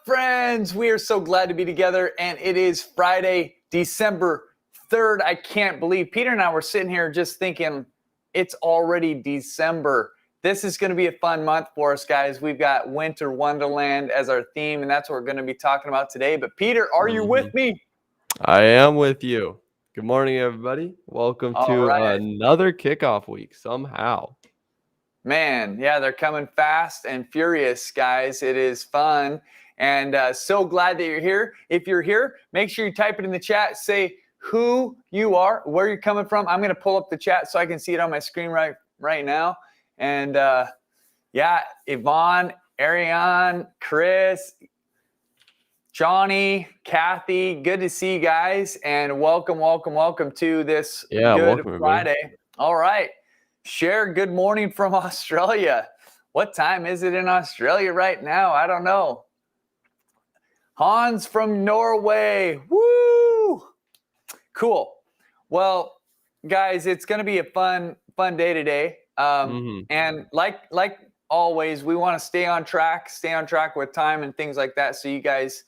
Friends? We are so glad to be together, and it is Friday, December 3rd. I can't believe Peter and I were sitting here just thinking it's already December. This is going to be a fun month for us, guys. We've got Winter Wonderland as our theme, and that's what we're going to be talking about today. But Peter, are you with me? I am with you. Good morning, everybody. Welcome to another kickoff week somehow. Man, yeah, they're coming fast and furious, guys. It is fun, and so glad that you're here. If you're here, make sure you type it in the chat. Say who you are, where you're coming from. I'm going to pull up the chat so I can see it on my screen right now. And, yeah, Yvonne, Ariane, Chris, Johnny, Kathy, good to see you guys, and welcome to this good Friday. Everybody. All right. Cher, good morning from Australia. What time is it in Australia right now? I don't know. Hans from Norway. Woo! Cool. Well, guys, it's going to be a fun day today. And like always, we want to stay on track with time and things like that. So you guys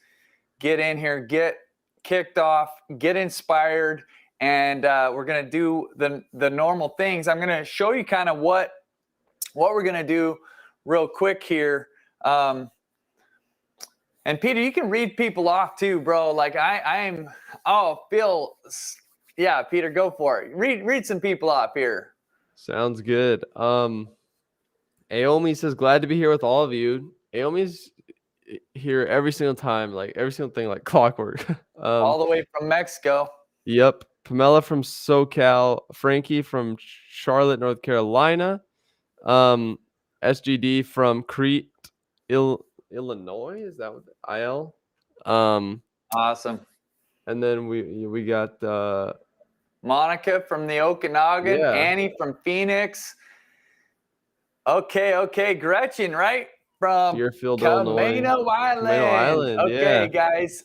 get in here, get kicked off, get inspired. And we're going to do the normal things. I'm going to show you kind of what we're going to do real quick here. And Peter, you can read people off too, bro. Like yeah, Peter, go for it. Read some people off here. Sounds good. Aomi says, glad to be here with all of you. Aomi's here every single time, like every single thing, like clockwork. All the way from Mexico. Yep. Pamela from SoCal, Frankie from Charlotte, North Carolina, SGD from Crete, Illinois. Is that what IL? Awesome. And then we got Monica from the Okanagan, yeah. Annie from Phoenix. Okay, Gretchen, right? From Deerfield, Camino Island. Okay, yeah. guys.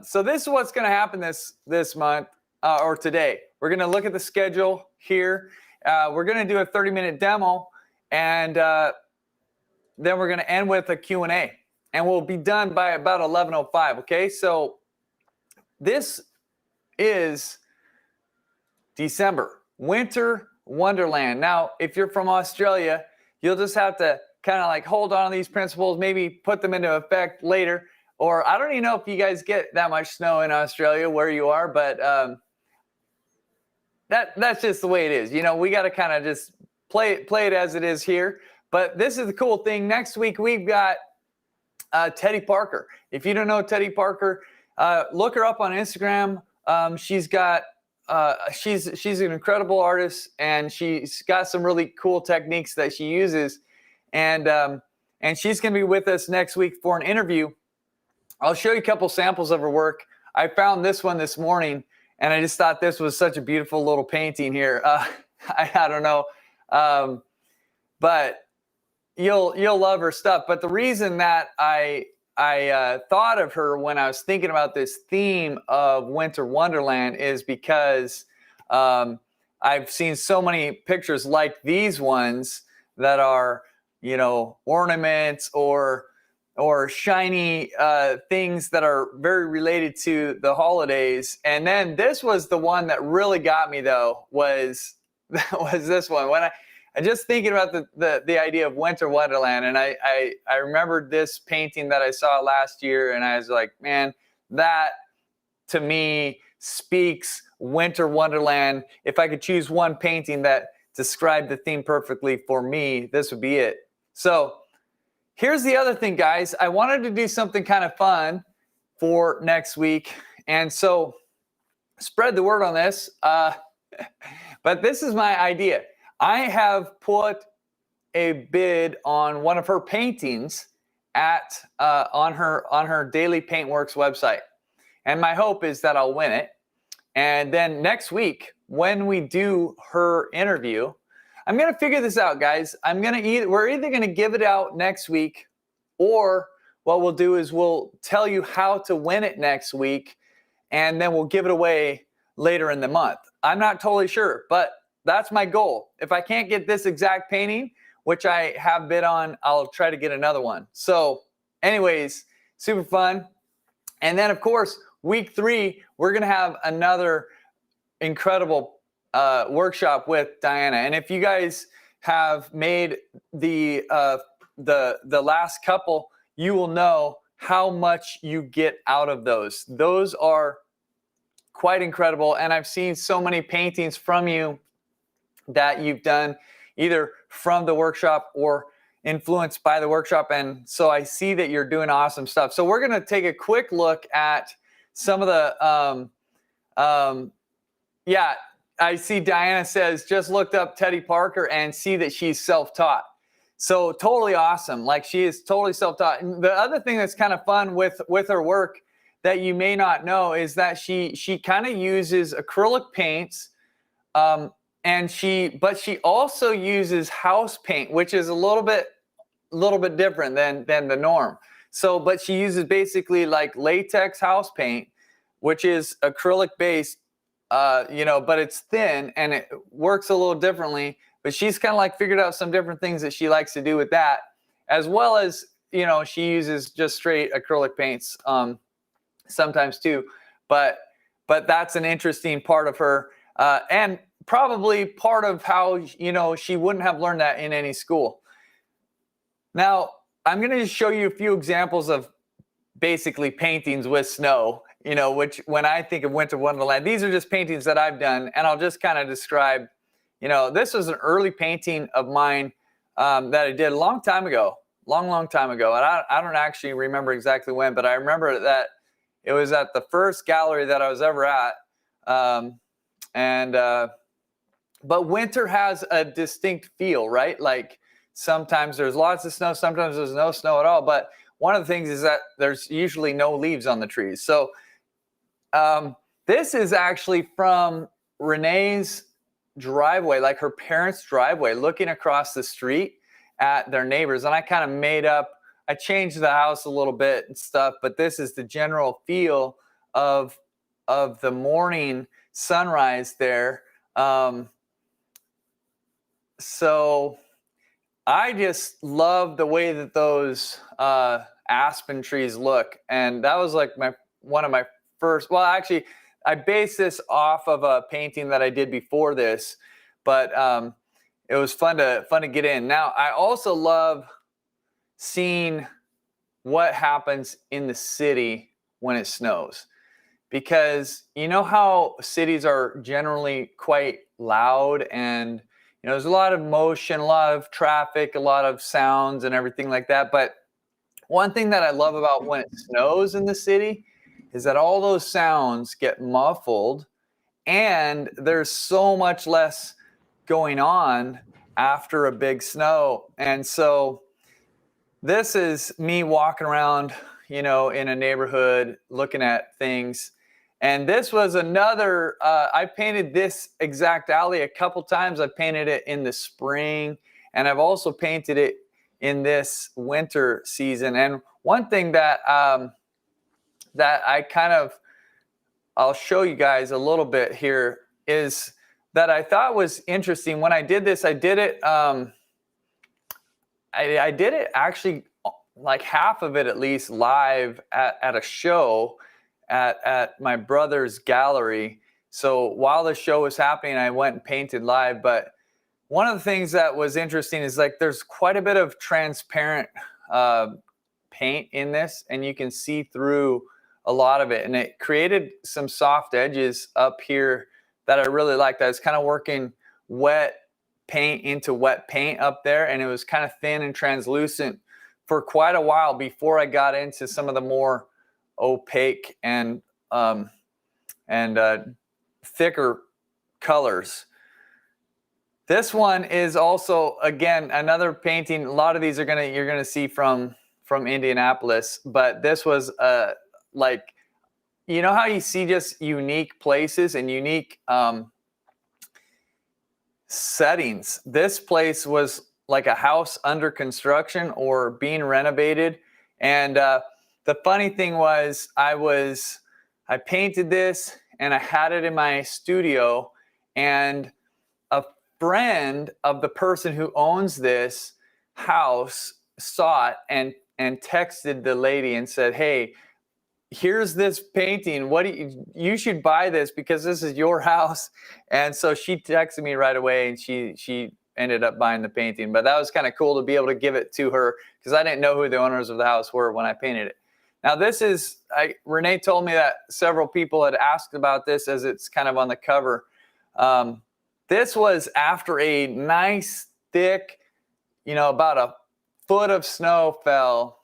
So this is what's going to happen this month. Or today. We're going to look at the schedule here. We're going to do a 30-minute demo, and then we're going to end with a Q&A. And we'll be done by about 11:05, okay? So this is December, Winter Wonderland. Now, if you're from Australia, you'll just have to kind of like hold on to these principles, maybe put them into effect later. Or I don't even know if you guys get that much snow in Australia where you are, but that's just the way it is. You know, we got to kind of just play it as it is here. But this is the cool thing. Next week, we've got Teddy Parker. If you don't know Teddy Parker, look her up on Instagram. She's an incredible artist, and she's got some really cool techniques that she uses. And she's going to be with us next week for an interview. I'll show you a couple samples of her work. I found this one this morning, and I just thought this was such a beautiful little painting here. I don't know, but you'll love her stuff. But the reason that I thought of her when I was thinking about this theme of Winter Wonderland is because I've seen so many pictures like these ones that are, you know, ornaments or shiny things that are very related to the holidays. And then this was the one that really got me, though, was this one. When I just thinking about the idea of Winter Wonderland, and I remembered this painting that I saw last year, and I was like, man, that to me speaks Winter Wonderland. If I could choose one painting that described the theme perfectly for me, this would be it. So here's the other thing, guys. I wanted to do something kind of fun for next week. And so spread the word on this. But this is my idea. I have put a bid on one of her paintings on her Daily Paintworks website. And my hope is that I'll win it. And then next week, when we do her interview, I'm going to figure this out, guys. We're either going to give it out next week, or what we'll do is we'll tell you how to win it next week, and then we'll give it away later in the month. I'm not totally sure, but that's my goal. If I can't get this exact painting, which I have bid on, I'll try to get another one. So anyways, super fun. And then, of course, week 3, we're going to have another incredible workshop with Diana. And if you guys have made the last couple, you will know how much you get out of those. Those are quite incredible. And I've seen so many paintings from you that you've done either from the workshop or influenced by the workshop. And so I see that you're doing awesome stuff. So we're going to take a quick look at some of the, I see Diana says, just looked up Teddy Parker and see that she's self-taught. So totally awesome. Like, she is totally self-taught. And the other thing that's kind of fun with her work that you may not know is that she kind of uses acrylic paints, but she also uses house paint, which is a little bit different than the norm. So, but she uses basically like latex house paint, which is acrylic based, but it's thin and it works a little differently. But she's kind of like figured out some different things that she likes to do with that, as well as, she uses just straight acrylic paints sometimes too. But that's an interesting part of her, and probably part of how, she wouldn't have learned that in any school. Now, I'm going to just show you a few examples of basically paintings with snow, which when I think of Winter Wonderland, these are just paintings that I've done. And I'll just kind of describe, this was an early painting of mine that I did a long time ago. And I don't actually remember exactly when, but I remember that it was at the first gallery that I was ever at. But winter has a distinct feel, right? Like, sometimes there's lots of snow, sometimes there's no snow at all. But one of the things is that there's usually no leaves on the trees. So this is actually from Renee's driveway, like her parents' driveway, looking across the street at their neighbors. And I kind of I changed the house a little bit and stuff, but this is the general feel of the morning sunrise there. So I just love the way that those aspen trees look. And that was like one of my first, well, actually, I based this off of a painting that I did before this, but it was fun to get in. Now, I also love seeing what happens in the city when it snows, because you know how cities are generally quite loud, and there's a lot of motion, a lot of traffic, a lot of sounds and everything like that. But one thing that I love about when it snows in the city is that all those sounds get muffled and there's so much less going on after a big snow. And so this is me walking around, in a neighborhood looking at things. And this was another, I painted this exact alley a couple times. I painted it in the spring, and I've also painted it in this winter season. And one thing that I'll show you guys a little bit here is that I thought was interesting. When I did this, I did it actually, like half of it at least, live at a show at my brother's gallery. So while the show was happening, I went and painted live. But one of the things that was interesting is like there's quite a bit of transparent paint in this, and you can see through a lot of it. And it created some soft edges up here that I really liked. I was kind of working wet paint into wet paint up there, and it was kind of thin and translucent for quite a while before I got into some of the more opaque and thicker colors. This one is also, again, another painting. A lot of these you're gonna see from Indianapolis, but this was like, how you see just unique places and unique settings. This place was like a house under construction or being renovated. And the funny thing was, I painted this and I had it in my studio, and a friend of the person who owns this house saw it and and texted the lady and said, hey, here's this painting. You should buy this because this is your house. And so she texted me right away, and she ended up buying the painting. But that was kind of cool to be able to give it to her because I didn't know who the owners of the house were when I painted it. Now Renee told me that several people had asked about this as it's kind of on the cover. This was after a nice thick, about a foot of snow fell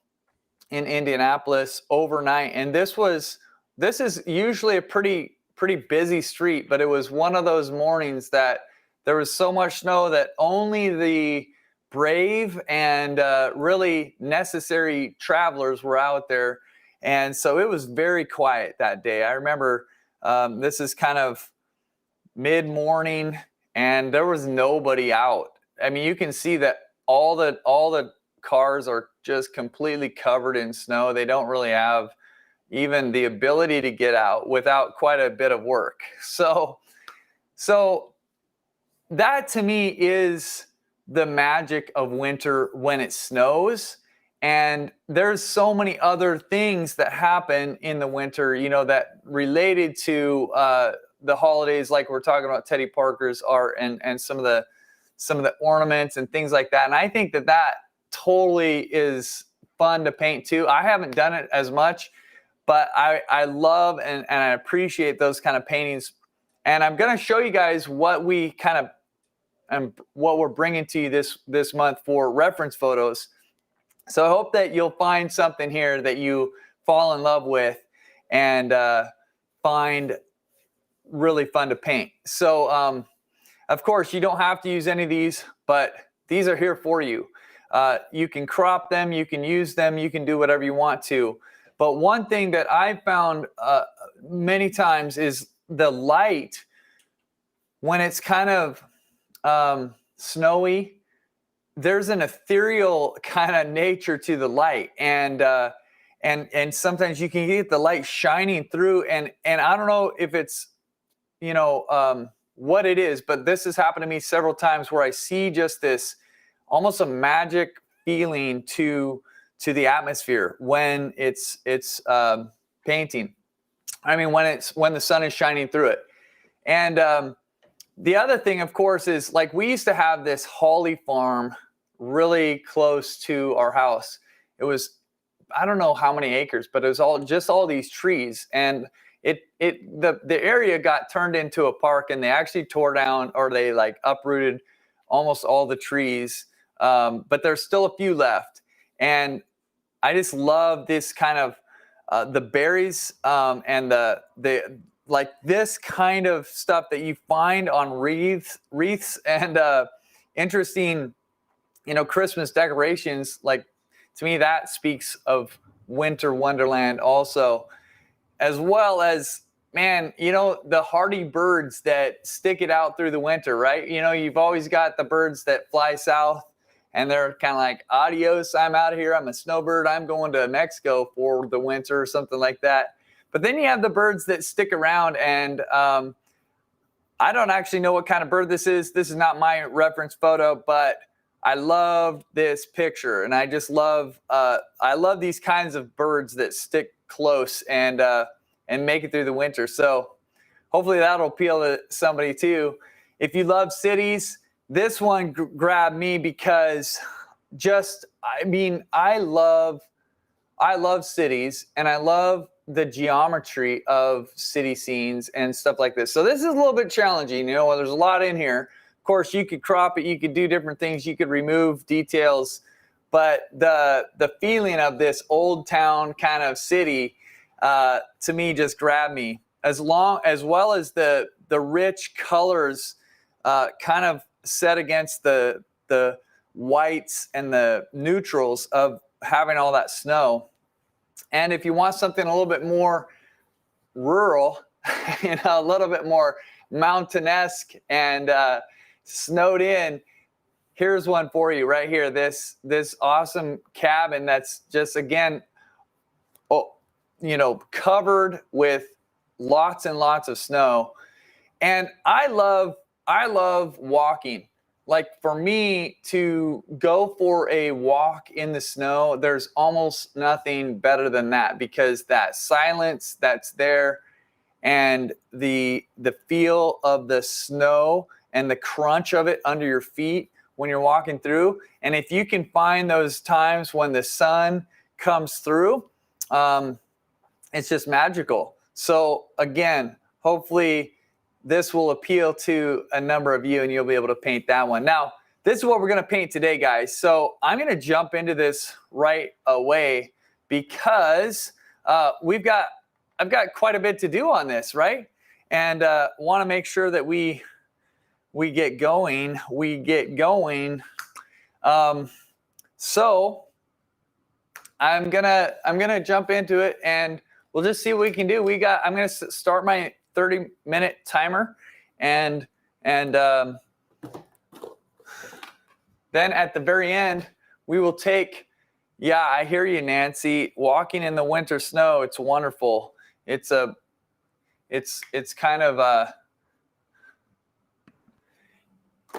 in Indianapolis overnight. And this is usually a pretty busy street, but it was one of those mornings that there was so much snow that only the brave and really necessary travelers were out there. And so it was very quiet that day. I remember this is kind of mid-morning and there was nobody out. I mean, you can see that all the cars are just completely covered in snow. They don't really have even the ability to get out without quite a bit of work. So that to me is the magic of winter when it snows. And there's so many other things that happen in the winter, that related to the holidays, like we're talking about Teddy Parker's art and some of the ornaments and things like that. And I think that totally is fun to paint too. I haven't done it as much, but I love and I appreciate those kind of paintings. And I'm going to show you guys what we kind of what we're bringing to you this month for reference photos. So I hope that you'll find something here that you fall in love with and find really fun to paint. So of course, you don't have to use any of these, but these are here for you. You can crop them, you can use them, you can do whatever you want to. But one thing that I've found many times is the light, when it's kind of snowy, there's an ethereal kind of nature to the light. And sometimes you can get the light shining through. And I don't know if it's, what it is, but this has happened to me several times where I see just this almost a magic feeling to the atmosphere when it's painting. I mean, when the sun is shining through it. And the other thing, of course, is like we used to have this holly farm really close to our house. It was, I don't know how many acres, but it was all these trees. And the area got turned into a park, and they actually tore down, or they like uprooted almost all the trees. But there's still a few left. And I just love this kind of the berries and the like this kind of stuff that you find on wreaths and interesting, Christmas decorations. Like, to me, that speaks of Winter Wonderland also, as well as, man, the hardy birds that stick it out through the winter, right? You've always got the birds that fly south and they're kind of like, adios, I'm out of here. I'm a snowbird. I'm going to Mexico for the winter or something like that. But then you have the birds that stick around, and I don't actually know what kind of bird this is. This is not my reference photo, but I love this picture, and I just love these kinds of birds that stick close and make it through the winter. So hopefully that'll appeal to somebody too. If you love cities, this one grabbed me because I love cities, and I love the geometry of city scenes and stuff like this. So this is a little bit challenging, there's a lot in here. Of course, you could crop it, you could do different things, you could remove details, but the feeling of this old town kind of city, to me, just grabbed me, as well as the rich colors kind of set against the whites and the neutrals of having all that snow. And if you want something a little bit more rural, a little bit more mountanesque and snowed in, here's one for you right here. This awesome cabin that's just, again, covered with lots and lots of snow. And I love walking. like for me to go for a walk in the snow, there's almost nothing better than that, because that silence that's there and the feel of the snow and the crunch of it under your feet when you're walking through. And if you can find those times when the sun comes through, it's just magical. So again, hopefully this will appeal to a number of you and you'll be able to paint that one. Now, this is what we're going to paint today, guys. So I'm going to jump into this right away because I've got quite a bit to do on this, right? And want to make sure that we get going. So I'm gonna jump into it, and we'll just see what we can do. I'm gonna start my 30-minute timer, and then at the very end we will take. Yeah, I hear you, Nancy. Walking in the winter snow, it's wonderful. It's kind of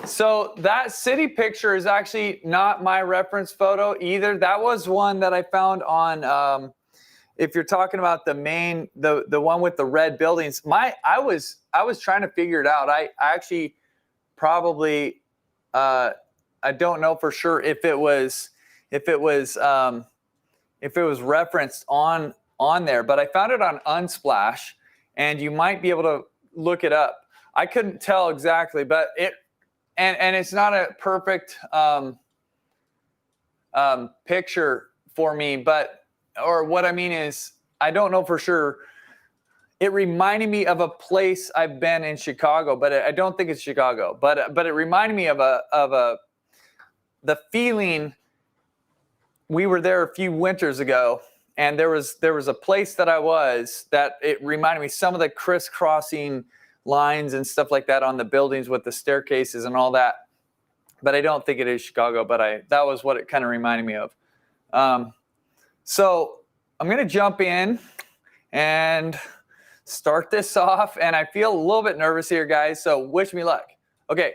so that city picture is actually not my reference photo either. That was one that I found on, if you're talking about the one with the red buildings. I was trying to figure it out. I actually probably, I don't know for sure if it was referenced on there, but I found it on Unsplash, and you might be able to look it up. I couldn't tell exactly, but and it's not a perfect picture for me, or what I mean is, I don't know for sure. It reminded me of a place I've been in Chicago, but I don't think it's Chicago. But it reminded me of the feeling. We were there a few winters ago, and there was a place that it reminded me, some of the crisscrossing lines and stuff like that on the buildings with the staircases and all that. But I don't think it is Chicago, but that was what it kind of reminded me of. So I'm going to jump in and start this off. And I feel a little bit nervous here, guys, so wish me luck. Okay,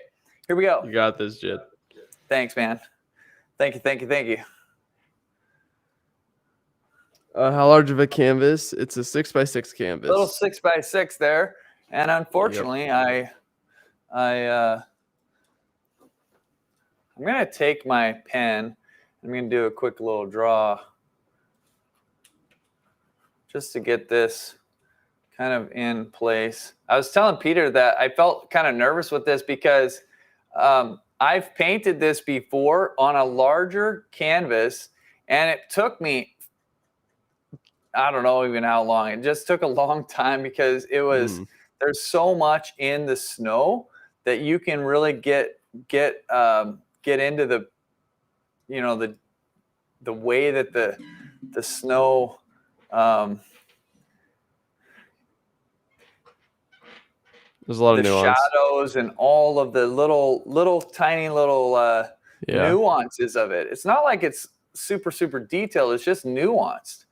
here we go. You got this, Jed. Thanks, man. Thank you. How large of a canvas? It's a 6x6 canvas. Little 6x6 there. And unfortunately, yep. I'm going to take my pen. I'm going to do a quick little draw just to get this kind of in place. I was telling Peter that I felt kind of nervous with this because I've painted this before on a larger canvas, and it took me, I don't know even how long. It just took a long time because it was there's so much in the snow that you can really get into the, you know, the way that the snow there's a lot of nuance. Shadows and all of the tiny little nuances of it. It's not like it's super detailed. It's just nuanced.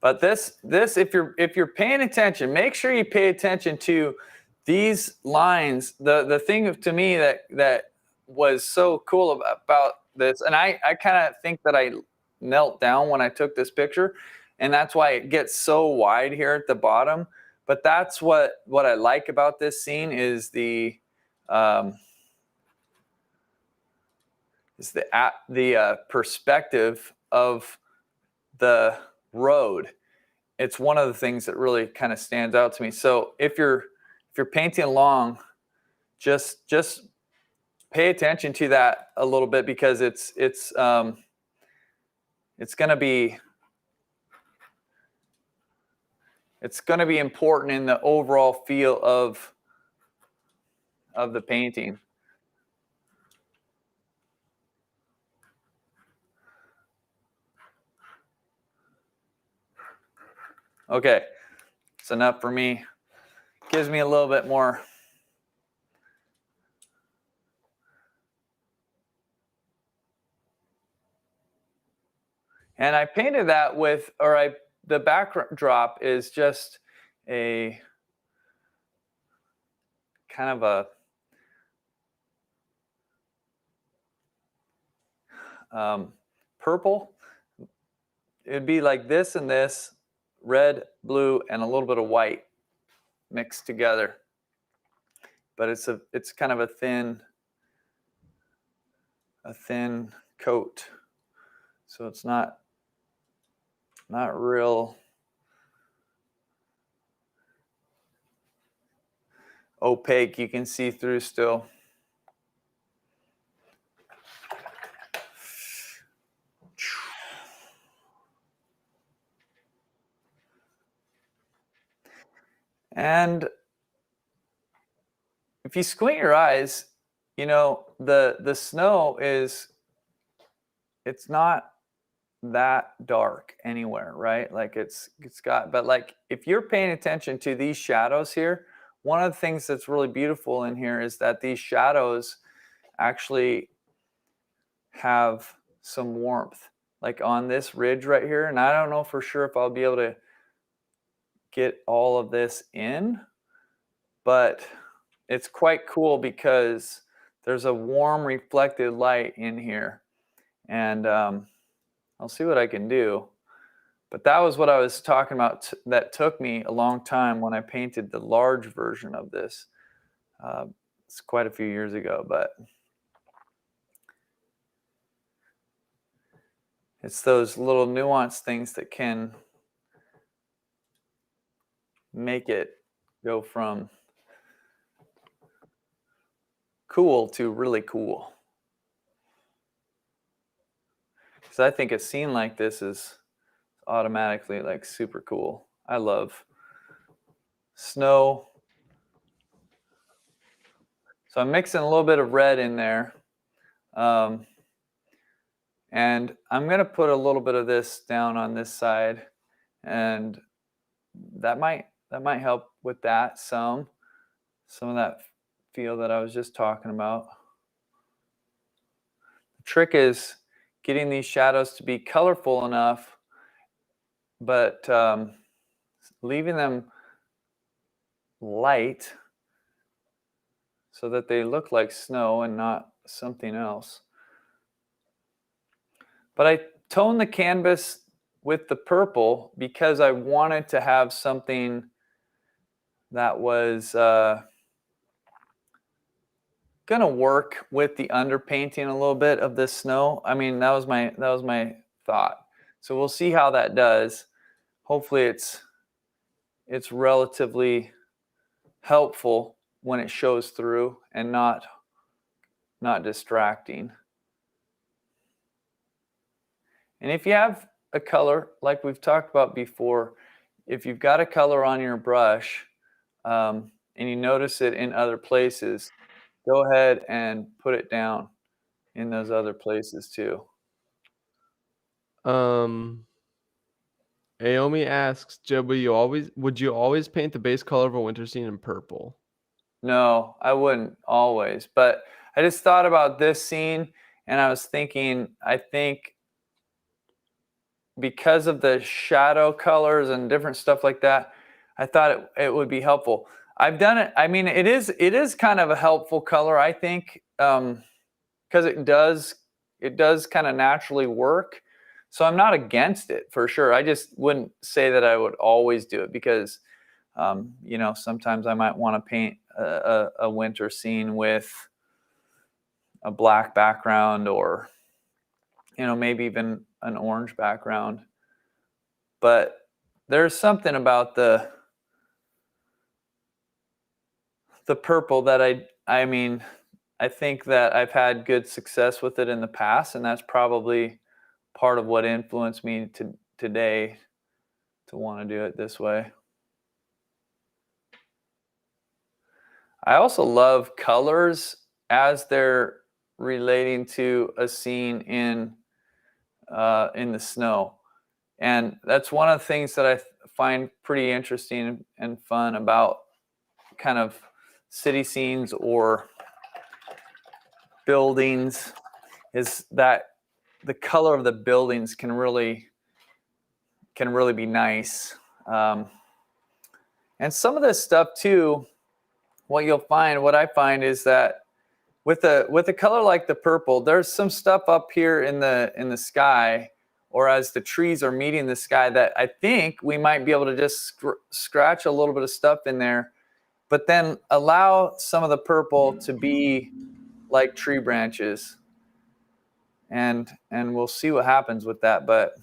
But this, if you're paying attention, make sure you pay attention to these lines. The thing to me that was so cool about this, and I kind of think that I knelt down when I took this picture, and that's why it gets so wide here at the bottom. But that's what I like about this scene is the perspective of the road. It's one of the things that really kind of stands out to me. So if you're painting along, just pay attention to that a little bit, because it's going to be important in the overall feel of the painting. Okay, it's enough for me. Gives me a little bit more. And I painted that with, or I the backdrop is just a kind of a purple. It'd be like this and this, red, blue, and a little bit of white mixed together. But it's kind of a thin coat, so it's not real opaque. You can see through still. And if you squint your eyes, you know, the snow it's not that dark anywhere, right? Like it's got, but like if you're paying attention to these shadows here, one of the things that's really beautiful in here is that these shadows actually have some warmth, like on this ridge right here. And I don't know for sure if I'll be able to get all of this in, but it's quite cool because there's a warm reflected light in here. And I'll see what I can do. But that was what I was talking about. That took me a long time when I painted the large version of this. It's quite a few years ago, but it's those little nuanced things that can make it go from cool to really cool. Because I think a scene like this is automatically like super cool. I love snow. So I'm mixing a little bit of red in there. And I'm going to put a little bit of this down on this side, and that might help with that some of that feel that I was just talking about. The trick is getting these shadows to be colorful enough, but leaving them light so that they look like snow and not something else. But I toned the canvas with the purple because I wanted to have something that was gonna work with the underpainting a little bit of this snow. I mean, that was my thought. So we'll see how that does. Hopefully it's relatively helpful when it shows through and not distracting. And if you have a color, like we've talked about before, if you've got a color on your brush and you notice it in other places, go ahead and put it down in those other places too. Aomi asks, Joe, would you always paint the base color of a winter scene in purple? No, I wouldn't always, but I just thought about this scene and I was thinking, I think because of the shadow colors and different stuff like that, I thought it would be helpful. I've done it. I mean, it is kind of a helpful color, I think, because it does kind of naturally work. So I'm not against it for sure. I just wouldn't say that I would always do it because, you know, sometimes I might want to paint a winter scene with a black background or, you know, maybe even an orange background. But there's something about the purple that I mean, I think that I've had good success with it in the past, and that's probably part of what influenced me today to want to do it this way. I also love colors as they're relating to a scene in the snow. And that's one of the things that I find pretty interesting and fun about kind of city scenes or buildings is that the color of the buildings can really can really be nice. And some of this stuff too, what I find is that with a color like the purple, there's some stuff up here in the sky, or as the trees are meeting the sky, that I think we might be able to just scratch a little bit of stuff in there, but then allow some of the purple to be like tree branches. And we'll see what happens with that, but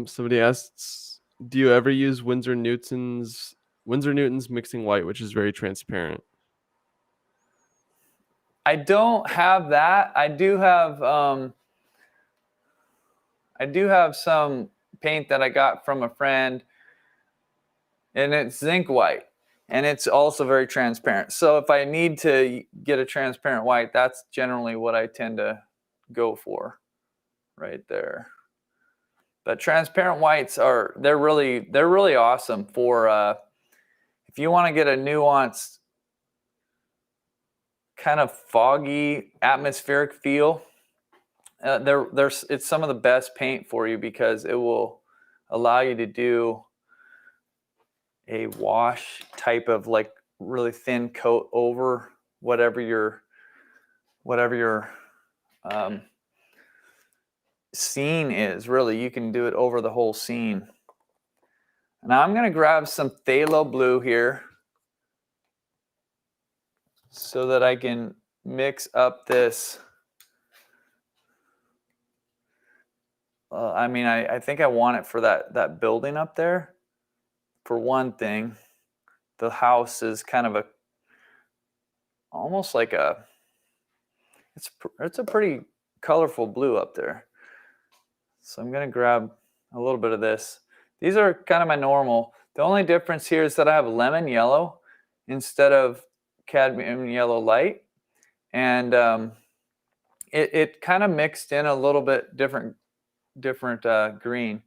somebody asks, do you ever use Winsor Newton's mixing white, which is very transparent? I don't have that. I do have some paint that I got from a friend, and it's zinc white, and it's also very transparent. So if I need to get a transparent white, that's generally what I tend to go for right there. But transparent whites they're really awesome for if you want to get a nuanced kind of foggy atmospheric feel. It's some of the best paint for you, because it will allow you to do a wash type of like really thin coat over whatever your scene is. Really, you can do it over the whole scene. Now I'm going to grab some phthalo blue here so that I can mix up this. I think I want it for that building up there. For one thing, the house is kind of almost like it's a pretty colorful blue up there. So I'm going to grab a little bit of this. These are kind of my normal. The only difference here is that I have lemon yellow instead of cadmium yellow light. And it kind of mixed in a little bit different green.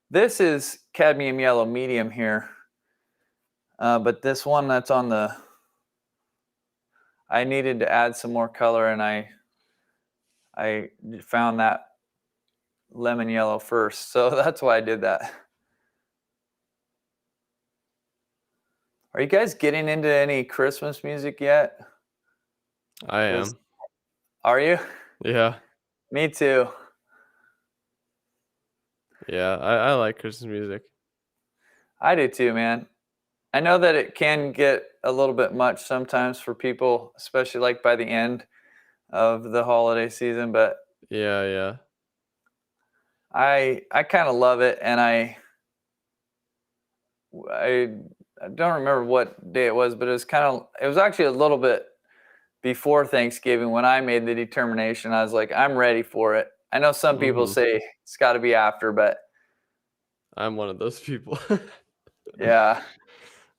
This is cadmium yellow medium here. But this one that's on I needed to add some more color, and I found that lemon yellow first. So that's why I did that. Are you guys getting into any Christmas music yet? I am. Are you? Yeah. Me too. Yeah, I like Christmas music. I do too, man. I know that it can get a little bit much sometimes for people, especially like by the end of the holiday season, but yeah. I kind of love it, and I don't remember what day it was, but it was actually a little bit before Thanksgiving when I made the determination. I was like, I'm ready for it. I know some people say it's got to be after, but I'm one of those people. Yeah.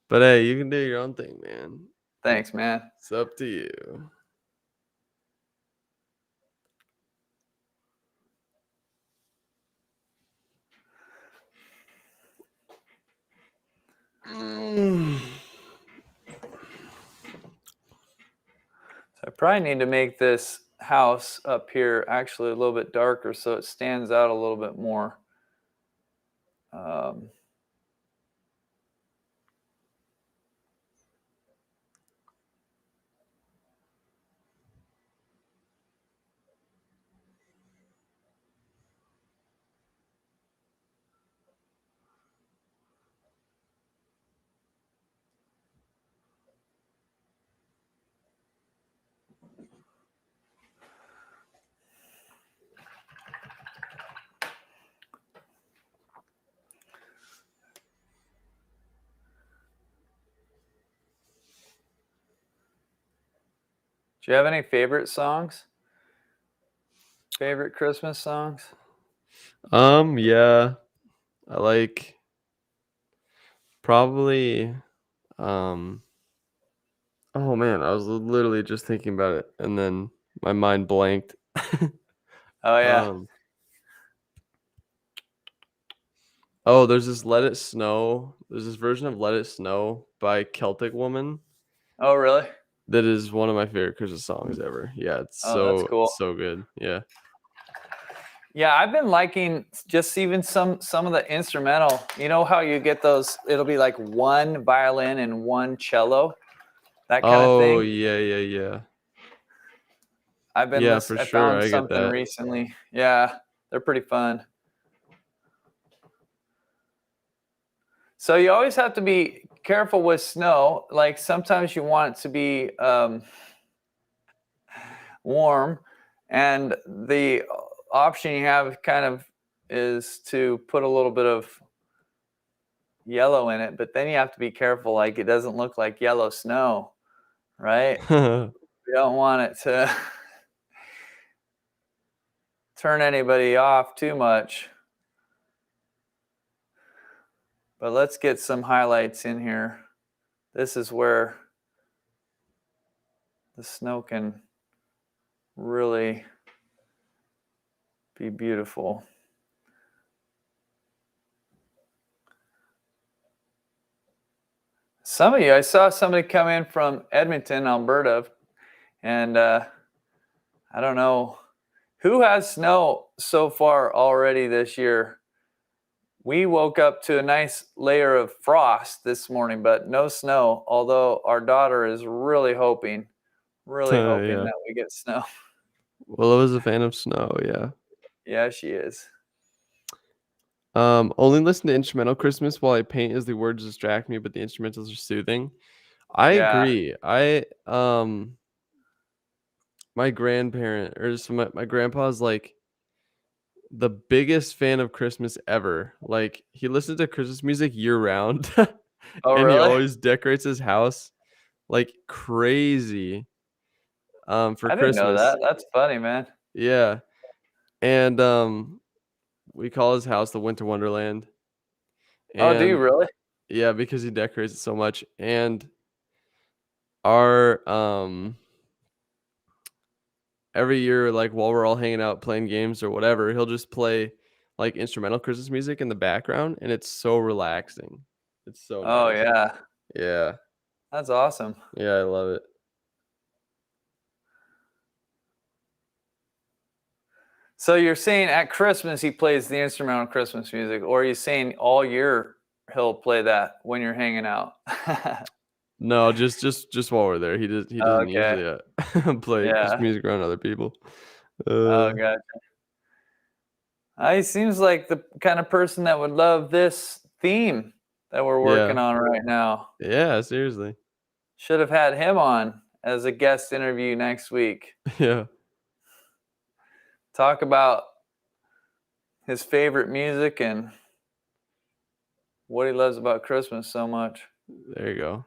But hey, you can do your own thing, man. Thanks, man. It's up to you. So I probably need to make this house up here actually a little bit darker so it stands out a little bit more. Do you have any favorite songs? Favorite Christmas songs? Yeah. I like probably oh man, I was literally just thinking about it and then my mind blanked. Oh yeah. Oh, there's this Let It Snow. There's this version of Let It Snow by Celtic Woman Oh, really? that is one of my favorite Christmas songs ever. Yeah, it's Oh, that's cool. so good. Yeah. Yeah, I've been liking just even some of the instrumental. You know how you get those? It'll be like one violin and one cello, that kind of Oh, thing. yeah. I've been Yeah, for I sure. found I get something that. recently. Yeah, they're pretty fun. So you always have to be careful with snow. Like sometimes you want it to be warm, and the option you have kind of is to put a little bit of yellow in it, but then you have to be careful, like it doesn't look like yellow snow, right? You don't want it to turn anybody off too much. But let's get some highlights in here. This is where the snow can really be beautiful. Some of you, I saw somebody come in from Edmonton, Alberta, and I don't know who has snow so far already this year. We woke up to a nice layer of frost this morning, but no snow, although our daughter is really hoping Yeah. that we get snow. Willow is a fan of snow, yeah. Yeah, she is. Only listen to instrumental Christmas while I paint as the words distract me, but the instrumentals are soothing. I Yeah. agree. My grandparent or so my grandpa's like the biggest fan of Christmas ever. Like he listens to Christmas music year round Oh, and he really? always decorates his house like crazy for I didn't know Christmas. that. That's funny, man. Yeah. And we call his house the Winter Wonderland. Oh, do you And really? yeah, because he decorates it so much. And our every year, like while we're all hanging out playing games or whatever, he'll just play like instrumental Christmas music in the background, and it's so relaxing. It's so Oh, nice. yeah. Yeah, That's awesome. yeah, I love it. So you're saying at Christmas he plays the instrumental Christmas music, or are you saying all year he'll play that when you're hanging out? No, just while we're there, he doesn't Okay. usually play Christmas Yeah. music around other people. Oh, Uh, gotcha. He seems like the kind of person that would love this theme that we're working yeah, on right now. yeah, seriously, Should have had him on as a guest interview next week. yeah. Talk about his favorite music and what he loves about Christmas so much. There you go.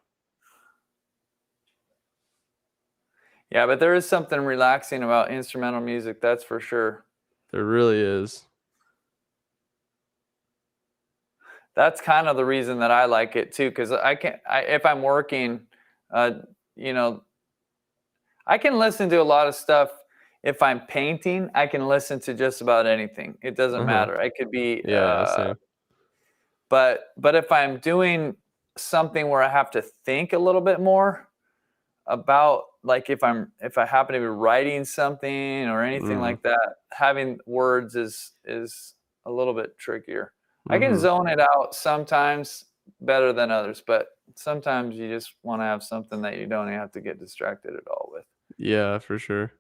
Yeah, but there is something relaxing about instrumental music, that's for sure. There really is. That's kind of the reason that I like it too, because if I'm working, uh, you know, I can listen to a lot of stuff. If I'm painting, I can listen to just about anything. It doesn't Uh-huh. matter. I could be, Yeah, same. but if I'm doing something where I have to think a little bit more about, like if I happen to be writing something or anything Mm, like that, having words is a little bit trickier. I can mm-hmm. zone it out sometimes better than others, but sometimes you just want to have something that you don't have to get distracted at all with. Yeah, for sure.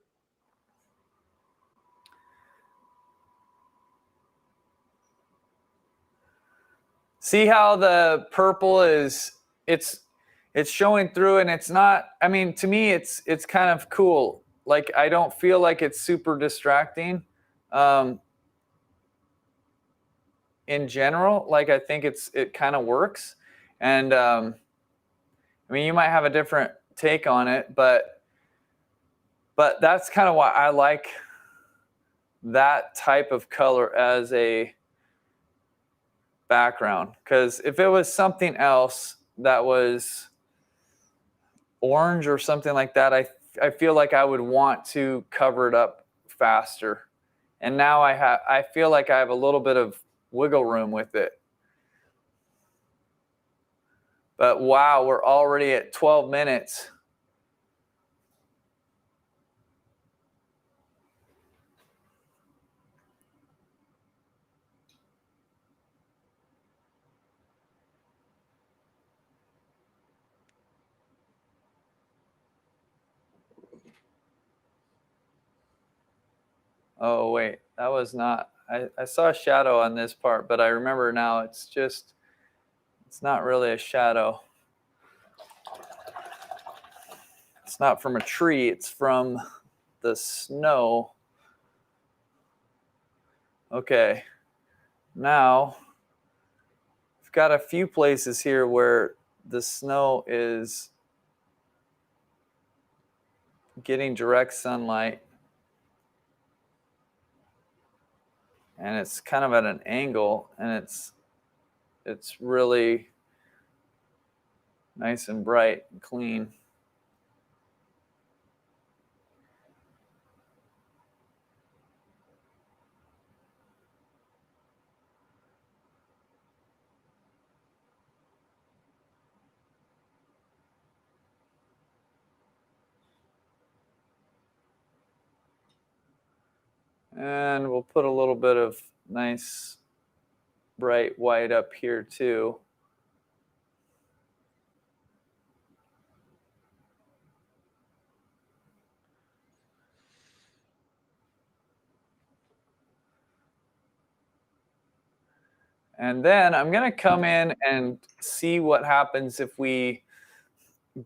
See how the purple is, it's it's showing through, and it's not, I mean, to me it's kind of cool. Like I don't feel like it's super distracting. Um, in general, like I think it kind of works. And I mean, you might have a different take on it, but that's kind of why I like that type of color as a background. Because if it was something else that was orange or something like that, I feel like I would want to cover it up faster. And now I feel like I have a little bit of wiggle room with it. But wow, we're already at 12 minutes. Oh, wait, that was not, I saw a shadow on this part, but I remember now it's not really a shadow. It's not from a tree, it's from the snow. Okay, now I've got a few places here where the snow is getting direct sunlight. And it's kind of at an angle, and it's really nice and bright and clean. And we'll put a little bit of nice bright white up here too. And then I'm going to come in and see what happens if we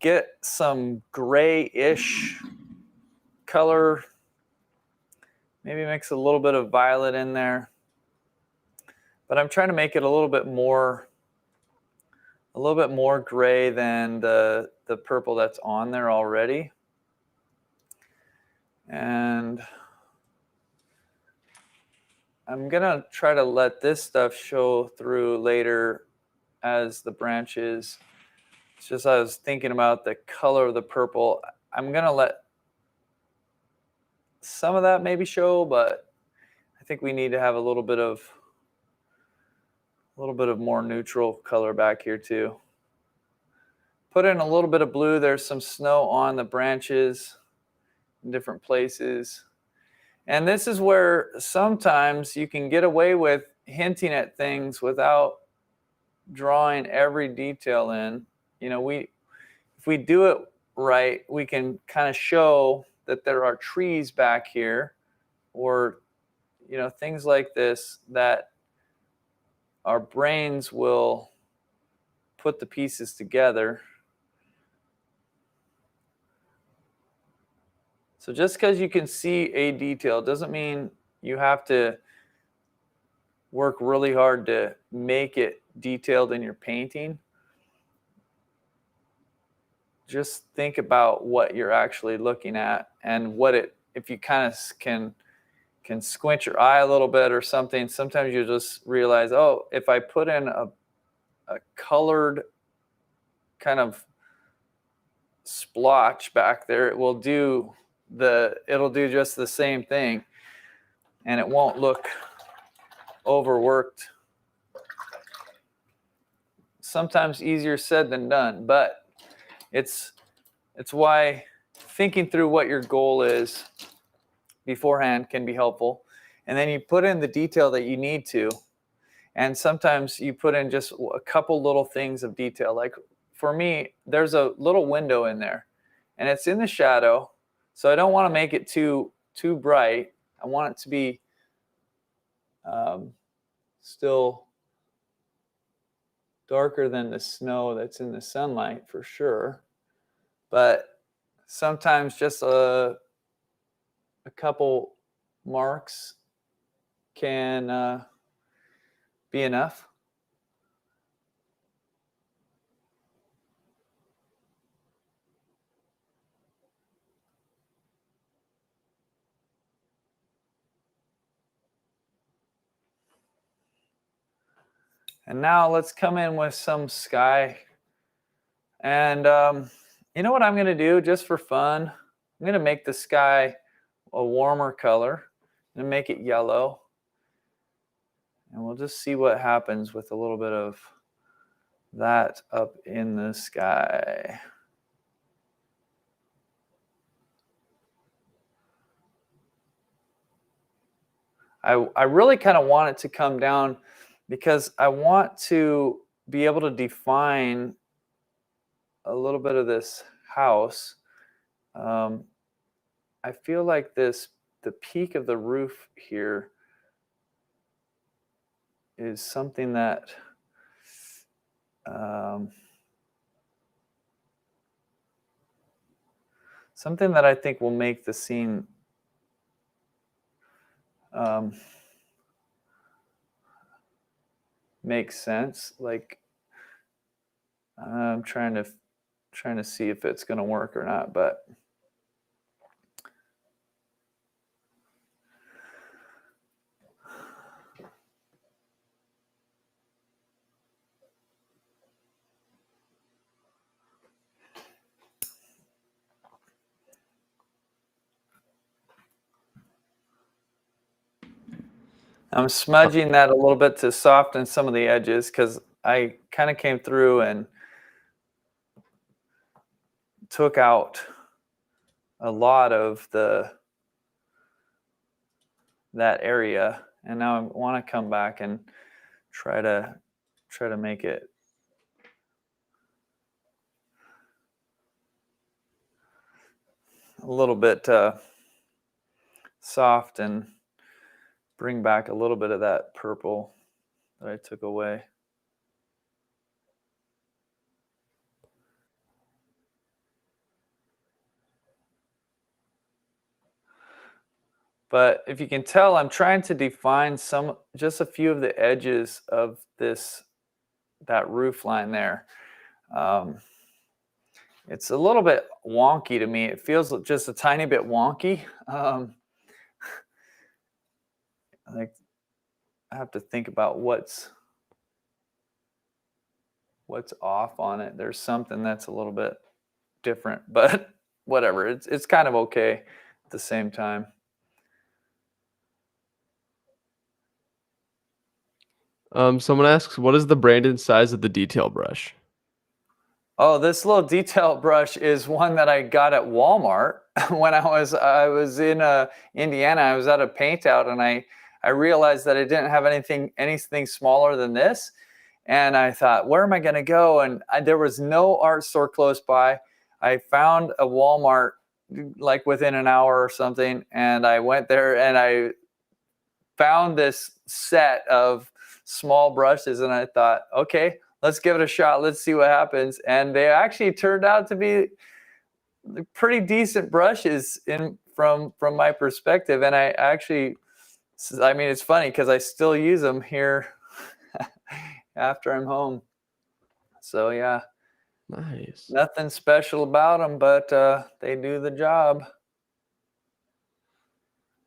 get some grayish color. Maybe mix a little bit of violet in there. But I'm trying to make it a little bit more gray than the purple that's on there already. And I'm gonna try to let this stuff show through later as the branches. It's just I was thinking about the color of the purple. I'm gonna let some of that maybe show, but I think we need to have a little bit of more neutral color back here too. Put in a little bit of blue. There's some snow on the branches in different places. And this is where sometimes you can get away with hinting at things without drawing every detail in. You know, if we do it right, we can kind of show that there are trees back here, or, you know, things like this that our brains will put the pieces together. So just because you can see a detail doesn't mean you have to work really hard to make it detailed in your painting. Just think about what you're actually looking at, and if you kind of can squint your eye a little bit or something, sometimes you just realize, oh, if I put in a colored kind of splotch back there, it'll do just the same thing, and it won't look overworked. Sometimes easier said than done, but it's why thinking through what your goal is beforehand can be helpful. And then you put in the detail that you need to. And sometimes you put in just a couple little things of detail. Like for me, there's a little window in there, and it's in the shadow. So I don't want to make it too bright. I want it to be still darker than the snow that's in the sunlight for sure. But sometimes just a couple marks can be enough. And now let's come in with some sky. And you know what I'm going to do just for fun? I'm going to make the sky a warmer color and make it yellow. And we'll just see what happens with a little bit of that up in the sky. I really kind of want it to come down because I want to be able to define a little bit of this house. I feel like the peak of the roof here is something that I think will make the scene make sense. Like I'm trying to see if it's going to work or not, but I'm smudging that a little bit to soften some of the edges because I kind of came through and took out a lot of that area, and now I want to come back and try to make it a little bit soft and bring back a little bit of that purple that I took away. But if you can tell, I'm trying to define just a few of the edges of that roof line there. It's a little bit wonky to me. It feels just a tiny bit wonky. Like I have to think about what's off on it. There's something that's a little bit different, but whatever. It's kind of okay at the same time. Someone asks, what is the brand and size of the detail brush? Oh, this little detail brush is one that I got at Walmart when I was in Indiana. I was at a paint out, and I realized that I didn't have anything smaller than this. And I thought, where am I going to go? And there was no art store close by. I found a Walmart like within an hour or something, and I went there and I found this set of small brushes, and I thought, okay, let's give it a shot. Let's see what happens. And they actually turned out to be pretty decent brushes from my perspective. And I mean, it's funny because I still use them here after I'm home. So yeah, Nice. nothing special about them, but they do the job.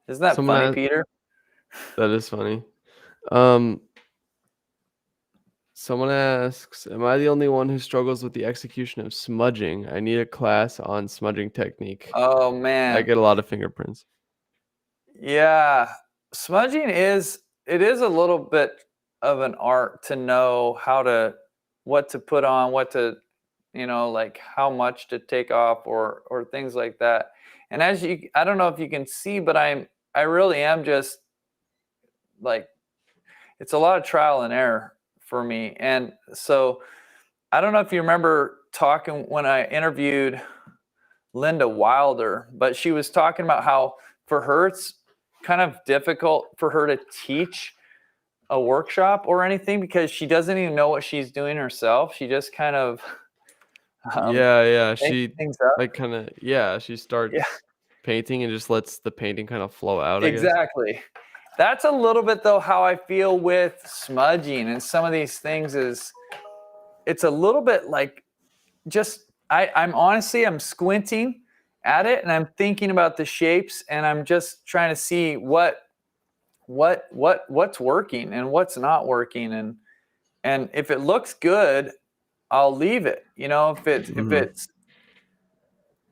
Isn't that funny, Peter? That is funny. Someone asks, am I the only one who struggles with the execution of smudging? I need a class on smudging technique. Oh man, I get a lot of fingerprints. Yeah, smudging is a little bit of an art to know what to put on, what to, like how much to take off or things like that. And I don't know if you can see, but I really am just like, it's a lot of trial and error for me. And so I don't know if you remember talking when I interviewed Linda Wilder, but she was talking about how for her it's kind of difficult for her to teach a workshop or anything because she doesn't even know what she's doing herself. She just kind of She things up. like she starts painting and just lets the painting kind of flow out. Exactly. That's a little bit though how I feel with smudging and some of these things is it's a little bit like just I'm squinting at it and I'm thinking about the shapes and I'm just trying to see what's working and what's not working and if it looks good, I'll leave it. If it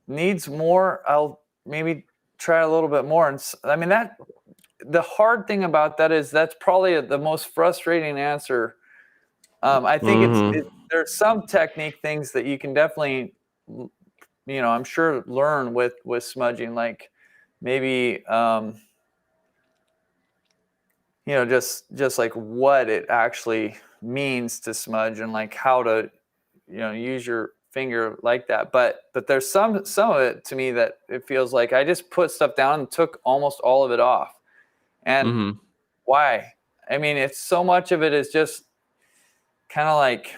needs more, I'll maybe try a little bit more. And I mean the hard thing about that is that's probably the most frustrating answer I think Mhm. there's some technique things that you can definitely, I'm sure learn with smudging, like maybe, just like what it actually means to smudge and like how to, use your finger like that. But there's some of it to me that it feels like I just put stuff down and took almost all of it off. And Mhm. why? I mean, it's so much of it is just kind of like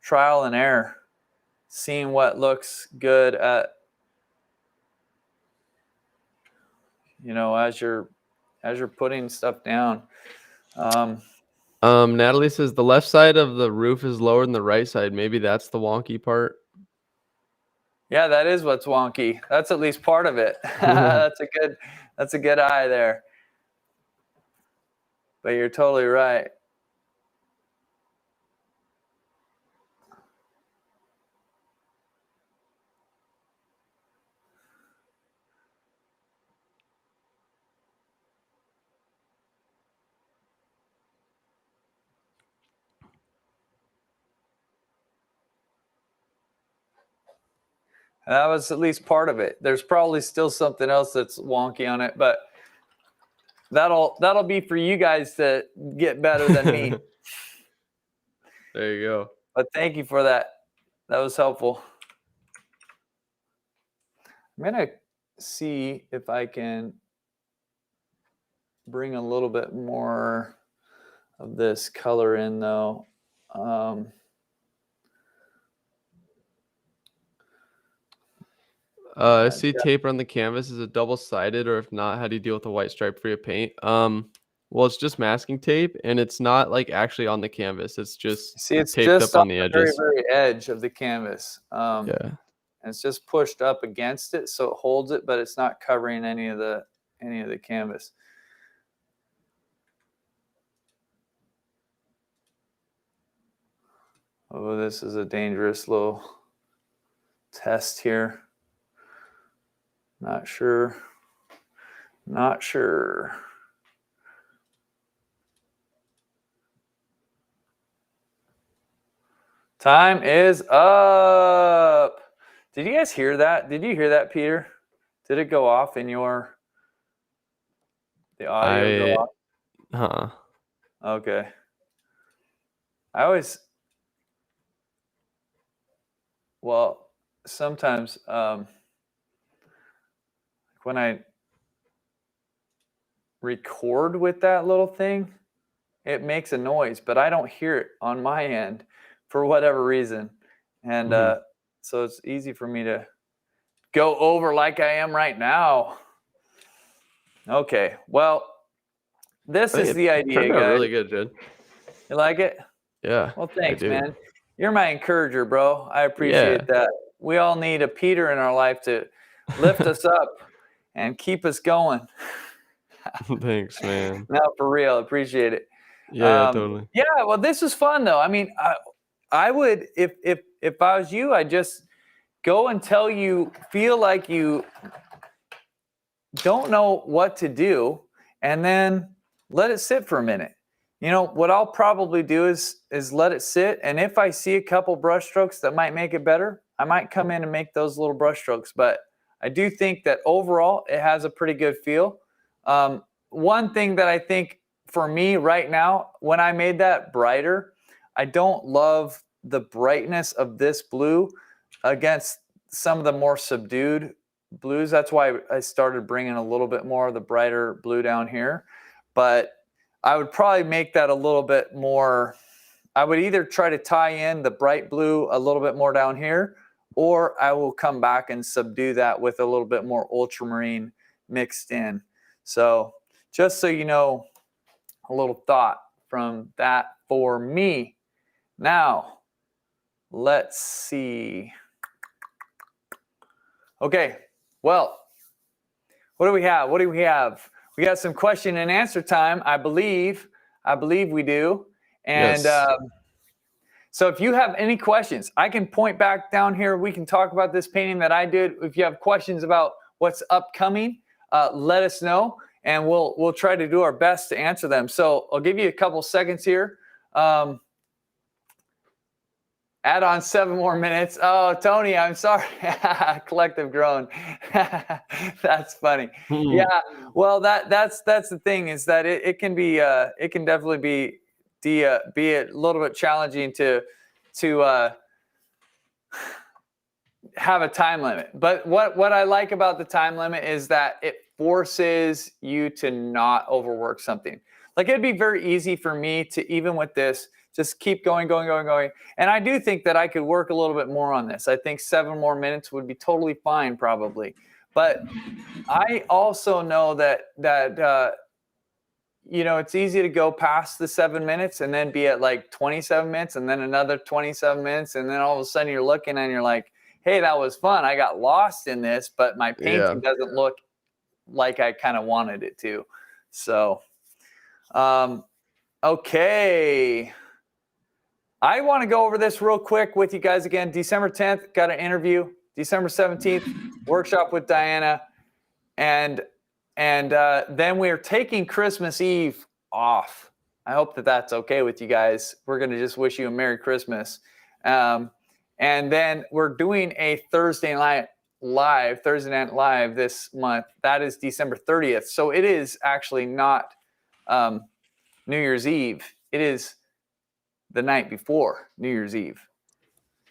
trial and error, seeing what looks good at, as you're putting stuff down. Natalie says the left side of the roof is lower than the right side. Maybe that's the wonky part. Yeah, that is what's wonky. That's at least part of it. That's a good eye there. But you're totally right. That was at least part of it. There's probably still something else that's wonky on it, but that'll be for you guys to get better than me. There you go. But thank you for that. That was helpful. I'm gonna see if I can bring a little bit more of this color in though. I see tape on the canvas. Is it double-sided, or if not, how do you deal with the white stripe free of paint? Well, it's just masking tape, and it's not like actually on the canvas. It's just See, it's taped just up on on the the very, edges. very edge of the canvas. Yeah. And it's just pushed up against it, so it holds it, but it's not covering any of the canvas. Oh, this is a dangerous little test here. Not sure. Not sure. Time is up. Did you guys hear that? Did you hear that, Peter? Did it go off in the audio go off? Huh. Okay. I always, well, sometimes when I record with that little thing, it makes a noise, but I don't hear it on my end for whatever reason. And so it's easy for me to go over like I am right now. Okay, well, this is the idea, Turned out guys. really good, Jed. You like it? Yeah. Well, thanks, man. You're my encourager, bro. I appreciate Yeah. that. We all need a Peter in our life to lift us up and keep us going. Thanks, man. No, for real. Appreciate it. Yeah, totally. Yeah, well, this is fun though. I mean, I would, if I was you, I'd just go until you feel like you don't know what to do, and then let it sit for a minute. What I'll probably do is let it sit, and if I see a couple brush strokes that might make it better, I might come in and make those little brush strokes. But I do think that overall it has a pretty good feel. One thing that I think for me right now, when I made that brighter, I don't love the brightness of this blue against some of the more subdued blues. That's why I started bringing a little bit more of the brighter blue down here. But I would probably make that a little bit more. I would either try to tie in the bright blue a little bit more down here, or I will come back and subdue that with a little bit more ultramarine mixed in. So just so you know, a little thought from that for me. Now, let's see. Okay, well, what do we have? We got some question and answer time, I believe we do. And Yes. so if you have any questions, I can point back down here. We can talk about this painting that I did. If you have questions about what's upcoming, let us know, and we'll try to do our best to answer them. So I'll give you a couple seconds here. Add on 7 more minutes. Oh, Tony, I'm sorry. Collective groan. That's funny. Yeah. Well, that's the thing, is that it can be it can definitely be a little bit challenging to have a time limit. But what I like about the time limit is that it forces you to not overwork something. Like, it'd be very easy for me to, even with this, just keep going. And I do think that I could work a little bit more on this. I think 7 more minutes would be totally fine, probably. But I also know that it's easy to go past the 7 minutes and then be at like 27 minutes and then another 27 minutes. And then all of a sudden you're looking and you're like, hey, that was fun. I got lost in this, but my painting doesn't look like I kind of wanted it to. So, okay. I want to go over this real quick with you guys again. December 10th, got an interview. December 17th, workshop with Diana. And then we're taking Christmas Eve off. I hope that that's okay with you guys. We're going to just wish you a Merry Christmas. And then we're doing a Thursday Night Live this month. That is December 30th. So it is actually not New Year's Eve. It is the night before New Year's Eve.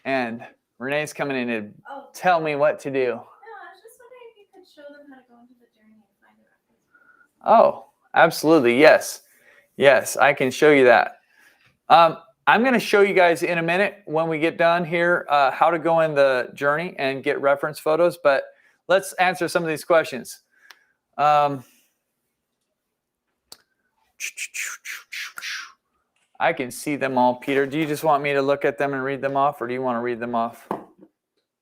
And Renee's coming in to tell me what to do. No, I was just wondering if you could show them how to go into the journey and find the reference. Oh, absolutely. Yes. Yes, I can show you that. I'm going to show you guys in a minute when we get done here how to go in the journey and get reference photos. But let's answer some of these questions. I can see them all, Peter. Do you just want me to look at them and read them off, or do you want to read them off?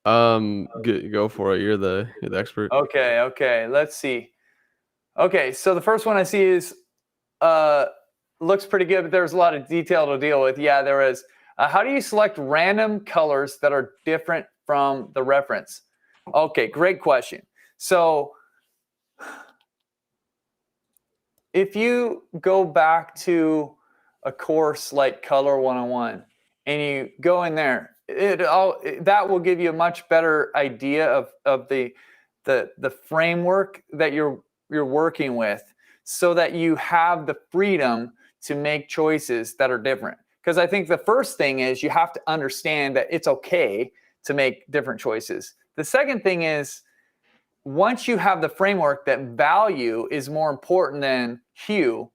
Go for it. You're the expert. Okay. Let's see. Okay, so the first one I see is looks pretty good, but there's a lot of detail to deal with. Yeah, there is. How do you select random colors that are different from the reference? Okay, great question. So if you go back to a course like Color 101 and you go in there, that will give you a much better idea of the framework that you're working with, so that you have the freedom to make choices that are different. Because I think the first thing is you have to understand that it's okay to make different choices. The second thing is, once you have the framework that value is more important than hue,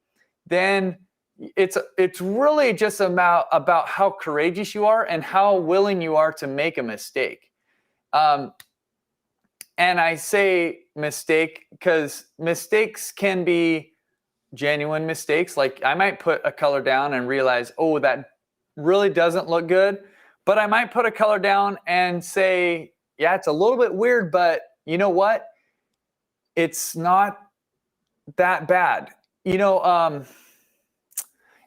then it's really just about how courageous you are and how willing you are to make a mistake. And I say mistake because mistakes can be genuine mistakes. Like, I might put a color down and realize, oh, that really doesn't look good. But I might put a color down and say, yeah, it's a little bit weird, but you know what? It's not that bad.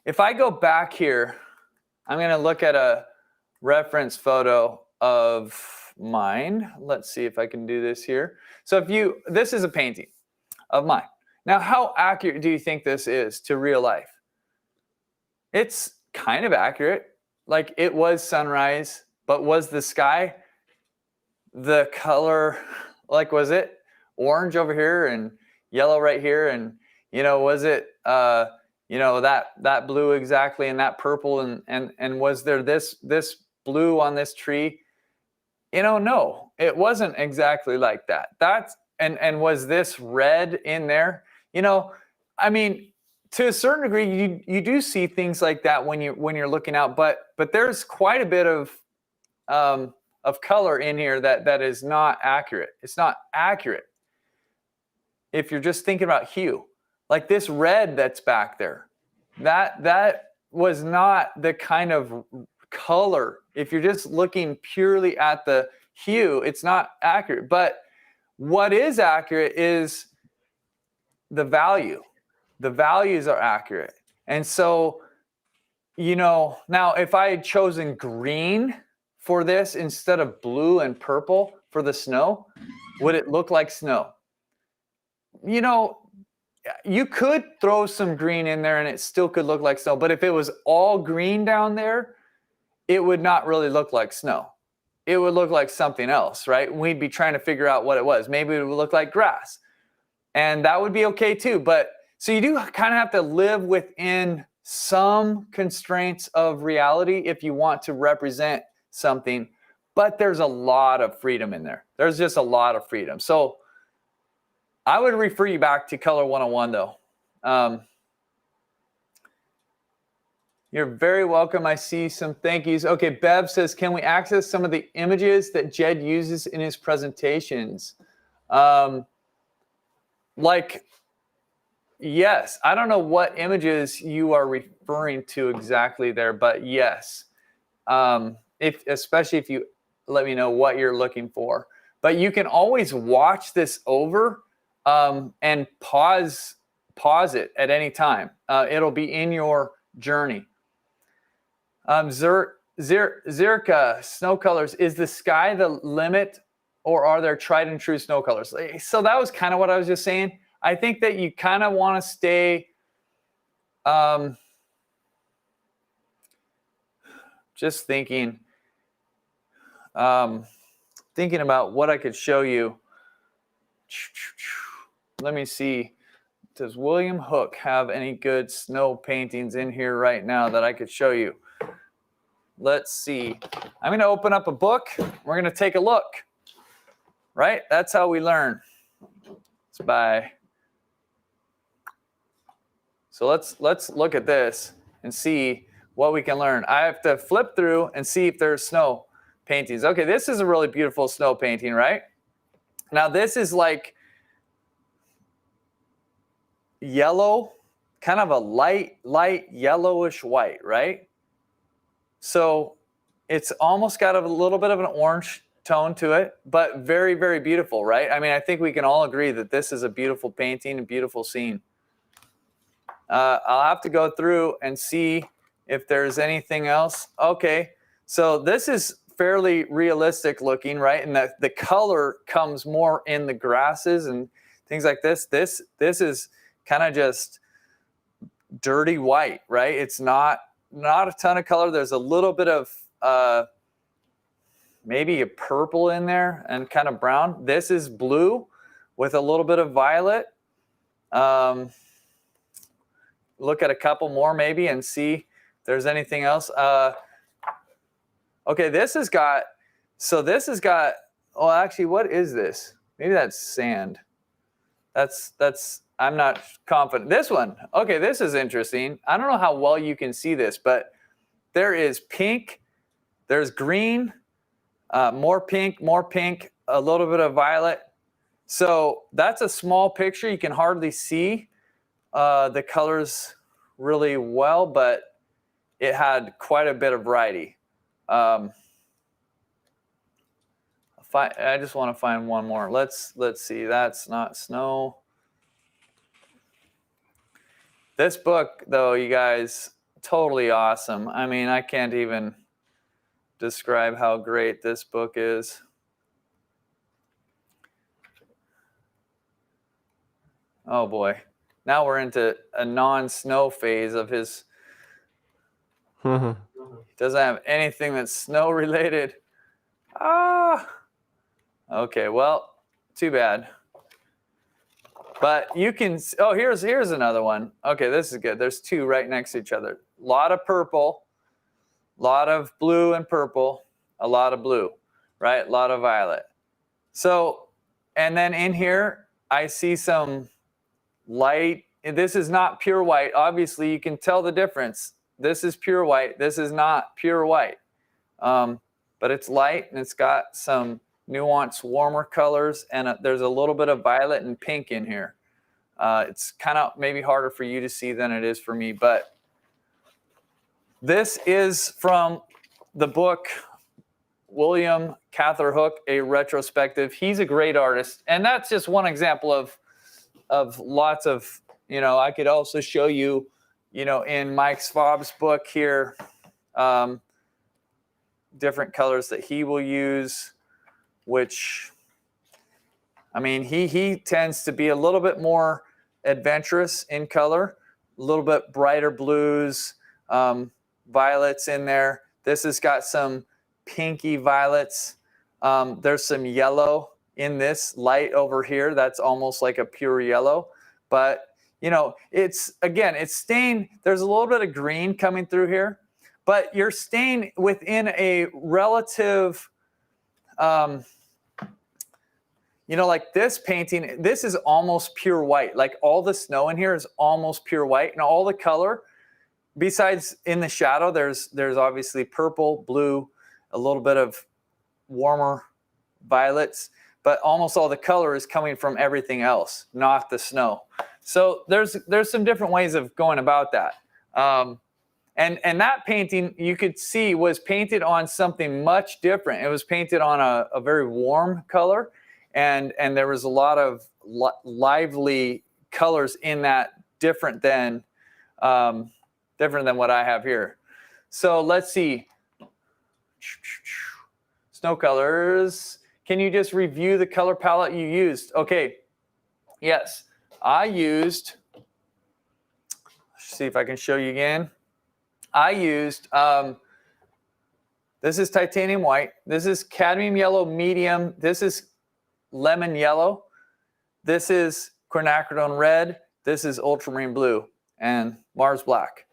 If I go back here, I'm going to look at a reference photo of mine. Let's see if I can do this here. So this is a painting of mine. Now, how accurate do you think this is to real life? It's kind of accurate. Like, it was sunrise, but was the sky the color, like, was it orange over here and yellow right here? And, was it, that blue exactly and that purple and was there this blue on this tree? No, it wasn't exactly like that. And was this red in there? I mean, to a certain degree, you do see things like that when you're looking out, but there's quite a bit of color in here that is not accurate. It's not accurate if you're just thinking about hue. Like this red that's back there, that was not the kind of color. If you're just looking purely at the hue, it's not accurate. But what is accurate is the value. The values are accurate. And so, now if I had chosen green for this instead of blue and purple for the snow, would it look like snow? You could throw some green in there and it still could look like snow. But if it was all green down there, it would not really look like snow. It would look like something else, right? We'd be trying to figure out what it was. Maybe it would look like grass. And that would be okay too. But so you do kind of have to live within some constraints of reality if you want to represent something. But there's a lot of freedom in there. There's just a lot of freedom. So I would refer you back to Color 101 though. You're very welcome. I see some thank yous. Okay, Bev says, can we access some of the images that Jed uses in his presentations? Yes. I don't know what images you are referring to exactly there, but yes. Especially if you let me know what you're looking for. But you can always watch this over and pause it at any time. It'll be in your journey. Zirka, snow colors, is the sky the limit or are there tried and true snow colors? So that was kind of what I was just saying. I think that you kind of want to stay just thinking about what I could show you. Let me see. Does William Hook have any good snow paintings in here right now that I could show you? Let's see. I'm going to open up a book. We're going to take a look. Right? That's how we learn. It's by. So let's look at this and see what we can learn. I have to flip through and see if there's snow paintings. Okay, this is a really beautiful snow painting, right? Now this is like yellow, kind of a light yellowish white, right? So it's almost got a little bit of an orange tone to it, but very, very beautiful, right? I mean, I think we can all agree that this is a beautiful painting, a beautiful scene. I'll have to go through and see if there's anything else. Okay, so this is fairly realistic looking, right? And the color comes more in the grasses and things like this. This is kind of just dirty white, right? It's not a ton of color. There's a little bit of maybe a purple in there and kind of brown. This is blue with a little bit of violet. Look at a couple more maybe and see if there's anything else. Okay, this has got, oh, actually, what is this? Maybe that's sand. I'm not confident. This one, okay, this is interesting. I don't know how well you can see this, but there is pink, there's green, more pink, a little bit of violet. So that's a small picture. You can hardly see the colors really well, but it had quite a bit of variety. I just want to find one more. Let's see. That's not snow. This book, though, you guys, totally awesome. I mean, I can't even describe how great this book is. Oh boy. Now we're into a non-snow phase of his. Doesn't have anything that's snow related. Okay, well, too bad. But you can, oh, here's another one. Okay, this is good. There's two right next to each other. A lot of purple, a lot of blue and purple, a lot of blue, right? A lot of violet. So, and then in here, I see some light. This is not pure white. Obviously, you can tell the difference. This is pure white. This is not pure white. But it's light and it's got some nuanced, warmer colors, and there's a little bit of violet and pink in here. It's kind of maybe harder for you to see than it is for me, but this is from the book William Cather Hook, A Retrospective. He's a great artist, and that's just one example of lots of, I could also show you, in Mike Svob's book here, different colors that he will use, which, I mean, he tends to be a little bit more adventurous in color, a little bit brighter blues, violets in there. This has got some pinky violets. There's some yellow in this light over here. That's almost like a pure yellow. But, you know, it's staying. There's a little bit of green coming through here. But you're staying within a relative, you know, like this painting, this is almost pure white. Like all the snow in here is almost pure white. And all the color, besides in the shadow, there's obviously purple, blue, a little bit of warmer violets, but almost all the color is coming from everything else, not the snow. So there's some different ways of going about that. And that painting, you could see, was painted on something much different. It was painted on a very warm color, and there was a lot of lively colors in that, different than what I have here. So let's see. Snow colors. Can you just review the color palette you used? Okay. Yes, I used. Let's see if I can show you again. I used, this is titanium white. This is cadmium yellow medium. This is lemon yellow. This is quinacridone red. This is ultramarine blue and Mars black.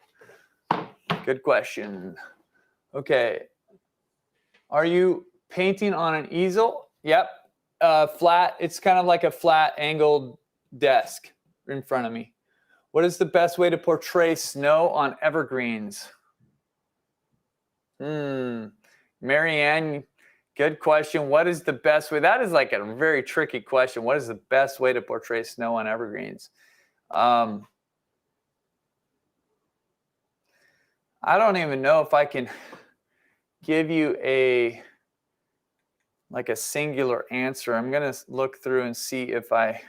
Good question. Okay. Are you painting on an easel? Yep. Flat. It's kind of like a flat angled desk in front of me. What is the best way to portray snow on evergreens? Marianne, good question. What is the best way? That is like a very tricky question. What is the best way to portray snow on evergreens? I don't even know if I can give you a singular answer. I'm going to look through and see if I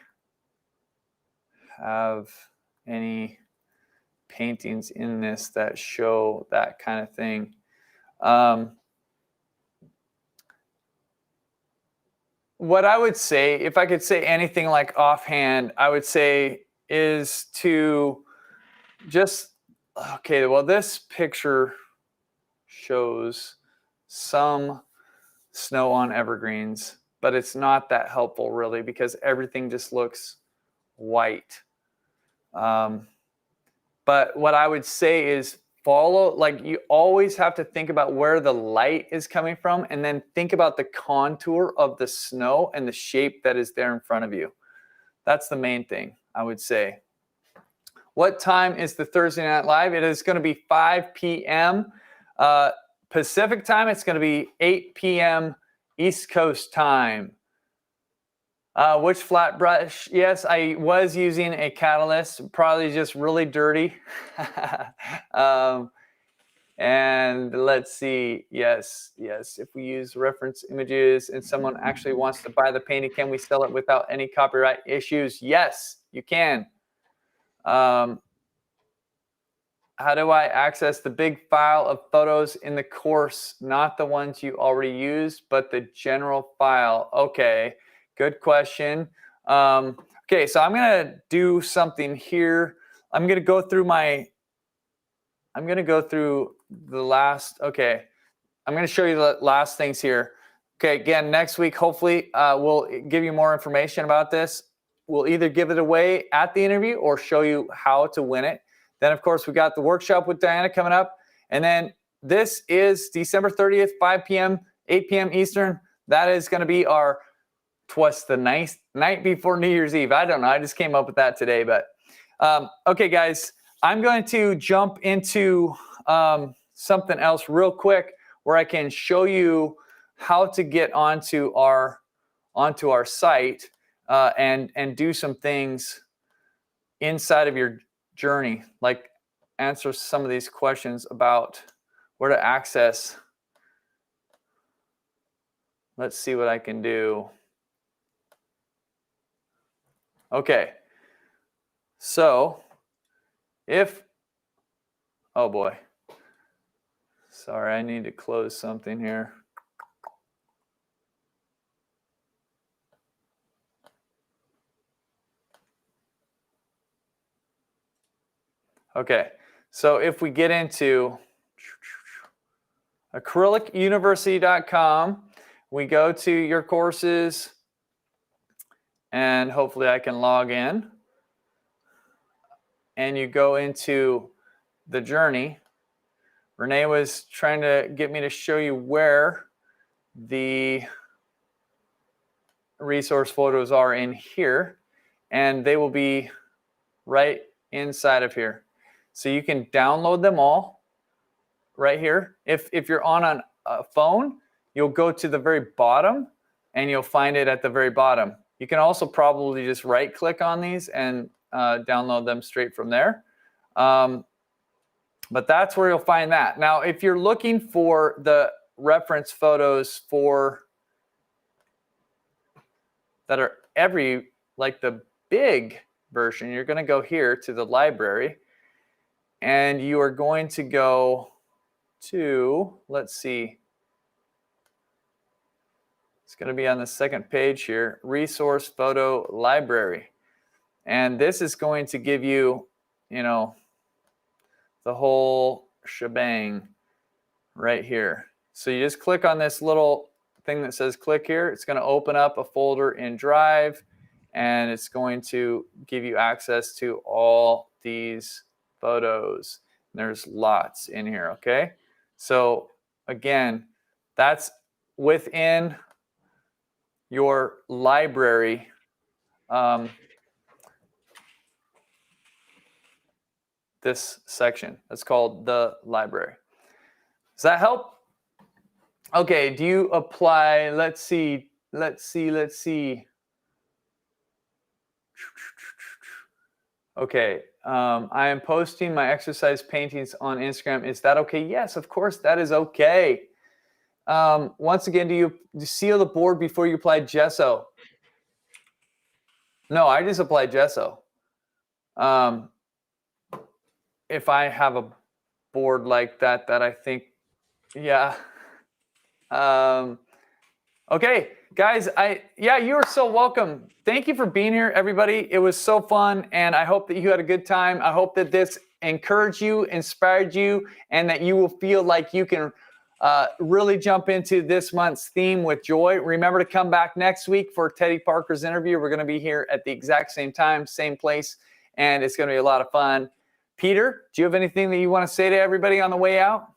have any paintings in this that show that kind of thing. What I would say, if I could say anything like offhand, I would say is to just, okay, well, this picture shows some snow on evergreens, but it's not that helpful really because everything just looks white. But what I would say is follow, like you always have to think about where the light is coming from and then think about the contour of the snow and the shape that is there in front of you. That's the main thing I would say. What time is the Thursday Night Live? It is going to be 5 p.m. Pacific time. It's going to be 8 p.m. East Coast time. Which flat brush? Yes, I was using a Catalyst, probably just really dirty. And let's see. Yes. If we use reference images and someone actually wants to buy the painting, can we sell it without any copyright issues? Yes, you can. How do I access the big file of photos in the course? Not the ones you already used, but the general file. Okay. Good question. Okay, so I'm going to do something here. I'm going to go through the last, okay. I'm going to show you the last things here. Okay, again, next week, hopefully, we'll give you more information about this. We'll either give it away at the interview or show you how to win it. Then, of course, we got the workshop with Diana coming up. And then this is December 30th, 5 p.m., 8 p.m. Eastern. That is going to be our twas the night before New Year's Eve. I don't know. I just came up with that today. But okay, guys, I'm going to jump into something else real quick where I can show you how to get onto our site and do some things inside of your journey, like answer some of these questions about where to access. Let's see what I can do. Okay, so oh boy, sorry, I need to close something here. Okay, so if we get into, acrylicuniversity.com. We go to your courses, and hopefully I can log in. And you go into the journey. Renee was trying to get me to show you where the resource photos are in here, and they will be right inside of here. So you can download them all right here. If you're on a phone, you'll go to the very bottom and you'll find it at the very bottom. You can also probably just right click on these and download them straight from there. But that's where you'll find that. Now, if you're looking for the reference photos that are like the big version, you're going to go here to the library, and you are going to go to, let's see, it's going to be on the second page here, Resource Photo Library. And this is going to give you, the whole shebang right here. So you just click on this little thing that says click here. It's going to open up a folder in Drive, and it's going to give you access to all these photos. There's lots in here, okay? So again, that's within your library. This section, that's called the library. Does that help? Okay, do you apply? Let's see. Okay, I am posting my exercise paintings on Instagram. Is that okay? Yes, of course, that is okay. Once again, do you seal the board before you apply gesso? No, I just apply gesso. If I have a board like that I think, yeah. Okay, guys, you are so welcome. Thank you for being here, everybody. It was so fun, and I hope that you had a good time. I hope that this encouraged you, inspired you, and that you will feel like you can really jump into this month's theme with joy. Remember to come back next week for Teddy Parker's interview. We're going to be here at the exact same time, same place, and it's going to be a lot of fun. Peter, do you have anything that you want to say to everybody on the way out?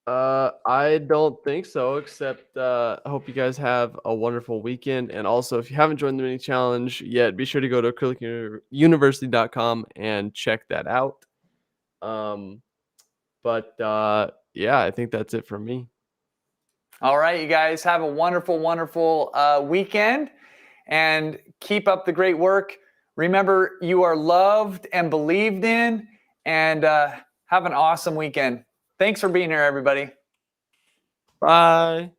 I don't think so, except I hope you guys have a wonderful weekend. And also, if you haven't joined the mini challenge yet, be sure to go to acrylicuniversity.com and check that out. Yeah, I think that's it from me. All right, you guys have a wonderful, wonderful weekend, and keep up the great work. Remember, you are loved and believed in, and have an awesome weekend. Thanks for being here, everybody. Bye.